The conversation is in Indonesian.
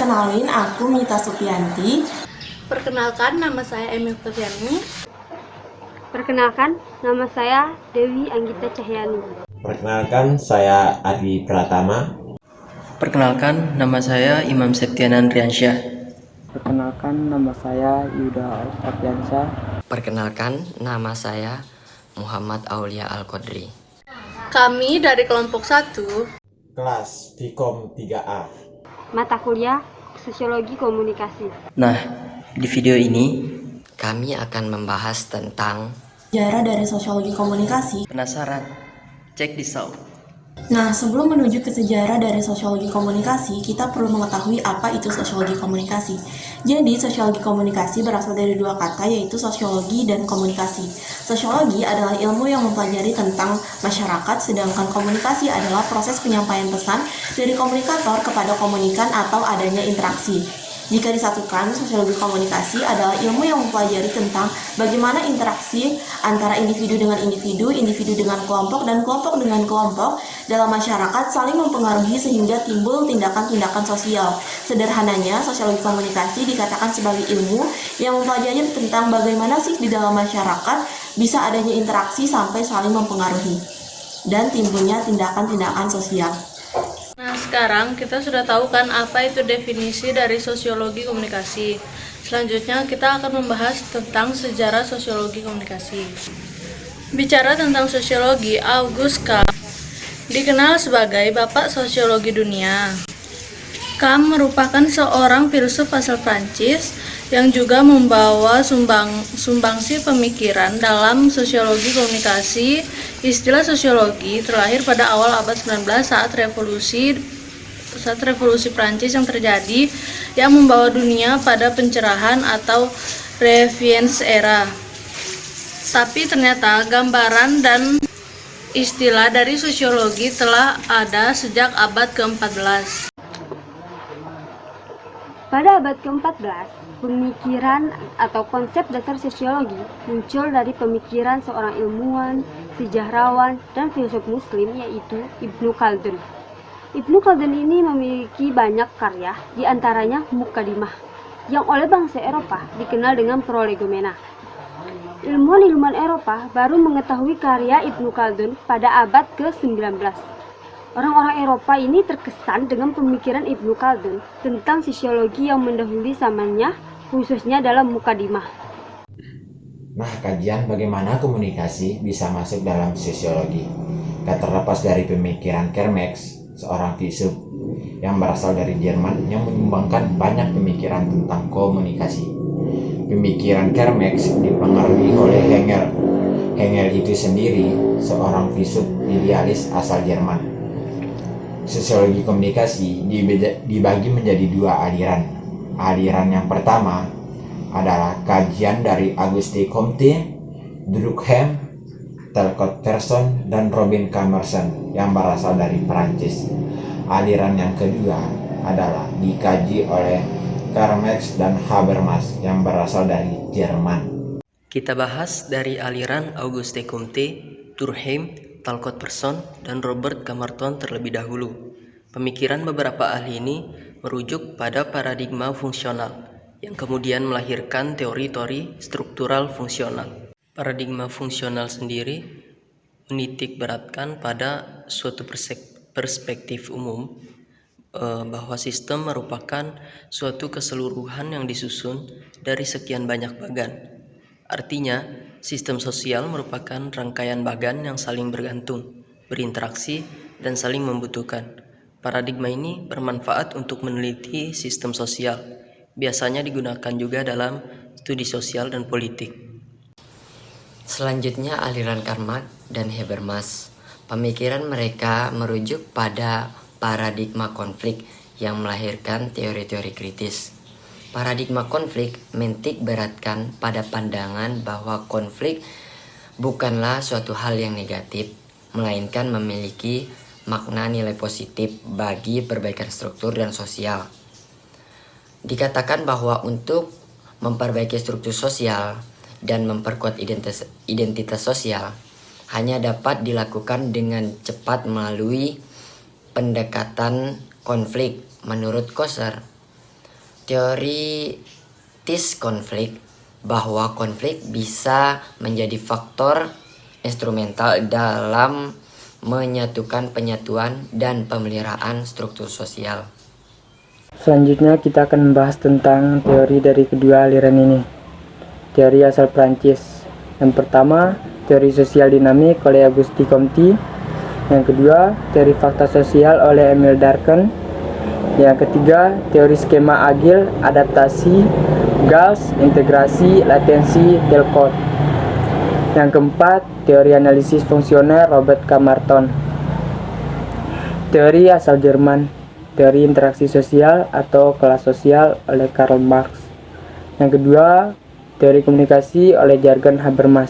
kenalin aku Mita Supianti. Perkenalkan, nama saya Emil Febriani. Perkenalkan, nama saya Dewi Anggita Cahyani. Perkenalkan, saya Adi Pratama. Perkenalkan, nama saya Imam Septian Andriansyah. Perkenalkan, nama saya Yuda Ardiansyah. Perkenalkan, nama saya Muhammad Aulia Al-Qadri. Kami dari kelompok 1 Kelas Vkom 3A. Mata kuliah Sosiologi Komunikasi. Nah, di video ini Kami akan membahas tentang Sejarah dari sosiologi komunikasi. penasaran? Check this out. Nah, sebelum menuju ke sejarah dari sosiologi komunikasi, kita perlu mengetahui apa itu sosiologi komunikasi. Jadi, sosiologi komunikasi berasal dari dua kata, yaitu sosiologi dan komunikasi. Sosiologi adalah ilmu yang mempelajari tentang masyarakat, sedangkan komunikasi adalah proses penyampaian pesan dari komunikator kepada komunikan atau adanya interaksi. Jika disatukan, sosiologi komunikasi adalah ilmu yang mempelajari tentang bagaimana interaksi antara individu dengan individu, individu dengan kelompok, dan kelompok dengan kelompok dalam masyarakat saling mempengaruhi sehingga timbul tindakan-tindakan sosial. Sederhananya, sosiologi komunikasi dikatakan sebagai ilmu yang mempelajari tentang bagaimana sih di dalam masyarakat bisa adanya interaksi sampai saling mempengaruhi dan timbulnya tindakan-tindakan sosial. Nah, sekarang kita sudah tahu kan apa itu definisi dari sosiologi komunikasi. Selanjutnya kita akan membahas tentang sejarah sosiologi komunikasi. Bicara tentang sosiologi, Auguste Comte dikenal sebagai Bapak Sosiologi Dunia. Comte merupakan seorang filsuf asal Prancis yang juga membawa sumbangsi pemikiran dalam sosiologi komunikasi. Istilah sosiologi terlahir pada awal abad 19 saat revolusi Prancis yang terjadi yang membawa dunia pada pencerahan atau Renaissance era. Tapi ternyata gambaran dan istilah dari sosiologi telah ada sejak abad ke-14. Pada abad ke-14, pemikiran atau konsep dasar sosiologi muncul dari pemikiran seorang ilmuwan, sejahrawan, dan filsuf muslim yaitu Ibnu Khaldun. Ibnu Khaldun ini memiliki banyak karya, diantaranya Muqaddimah, yang oleh bangsa Eropa dikenal dengan Prolegomena. Ilmuwan-ilmuwan Eropa baru mengetahui karya Ibnu Khaldun pada abad ke-19. Orang-orang Eropa ini terkesan dengan pemikiran Ibnu Khaldun tentang sosiologi yang mendahului zamannya, khususnya dalam Muqaddimah. Nah, kajian bagaimana komunikasi bisa masuk dalam sosiologi. Tak terlepas dari pemikiran Karl Marx, seorang filsuf yang berasal dari Jerman yang menyumbangkan banyak pemikiran tentang komunikasi. Pemikiran Karl Marx dipengaruhi oleh Hegel. Hegel itu sendiri seorang filsuf idealis asal Jerman. Sosiologi komunikasi dibagi menjadi dua aliran. Aliran yang pertama adalah kajian dari Auguste Comte, Durkheim, Talcott Persson, dan Robin Commerson yang berasal dari Perancis. Aliran yang kedua adalah dikaji oleh Karl Marx dan Habermas yang berasal dari Jerman. kita bahas dari aliran Auguste Comte, Durkheim, Talcott Persson, dan Robert Camerton terlebih dahulu. Pemikiran beberapa ahli ini merujuk pada paradigma fungsional yang kemudian melahirkan teori-teori struktural fungsional. Paradigma fungsional sendiri menitik beratkan pada suatu perspektif umum bahwa sistem merupakan suatu keseluruhan yang disusun dari sekian banyak bagan. Artinya, sistem sosial merupakan rangkaian bagan yang saling bergantung, berinteraksi, dan saling membutuhkan. Paradigma ini bermanfaat untuk meneliti sistem sosial. Biasanya digunakan juga dalam studi sosial dan politik. selanjutnya aliran Karl Marx dan Habermas. Pemikiran mereka merujuk pada paradigma konflik yang melahirkan teori-teori kritis. Paradigma konflik menitik beratkan pada pandangan bahwa konflik bukanlah suatu hal yang negatif, melainkan memiliki makna nilai positif bagi perbaikan struktur dan sosial. Dikatakan bahwa untuk memperbaiki struktur sosial dan memperkuat identitas sosial hanya dapat dilakukan dengan cepat melalui pendekatan konflik. Menurut Koser, teoritis konflik, bahwa konflik bisa menjadi faktor instrumental dalam menyatukan penyatuan dan pemeliharaan struktur sosial. Selanjutnya kita akan membahas tentang teori dari kedua aliran ini. Teori asal Prancis. Yang pertama, teori sosial dinamik oleh Auguste Comte. Yang kedua, teori fakta sosial oleh Emile Durkheim. Yang ketiga, teori skema agil, adaptasi, Gauss, integrasi, latensi, Delcourt. Yang keempat, teori analisis fungsional Robert Camerton. Teori asal Jerman, teori interaksi sosial atau kelas sosial oleh Karl Marx. Yang kedua, teori komunikasi oleh Jürgen Habermas.